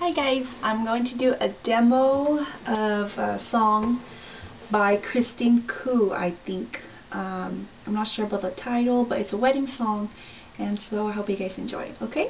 Hi guys, I'm going to do a demo of a song by Christine Koo, I think. I'm not sure about the title, but it's a wedding song, and so I hope you guys enjoy it, okay?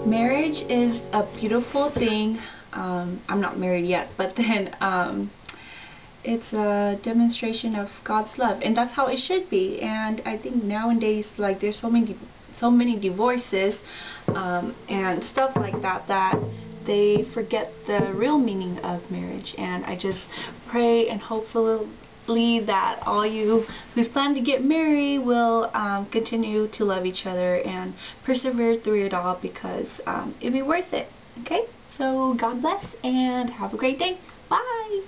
Marriage is a beautiful thing. I'm not married yet, but then it's a demonstration of God's love, and that's how it should be. And I think nowadays, like, there's so many divorces and stuff like that they forget the real meaning of marriage. And I just pray and hopefully that all you who's planning to get married will continue to love each other and persevere through it all, because it'll be worth it. Okay, so God bless and have a great day. Bye.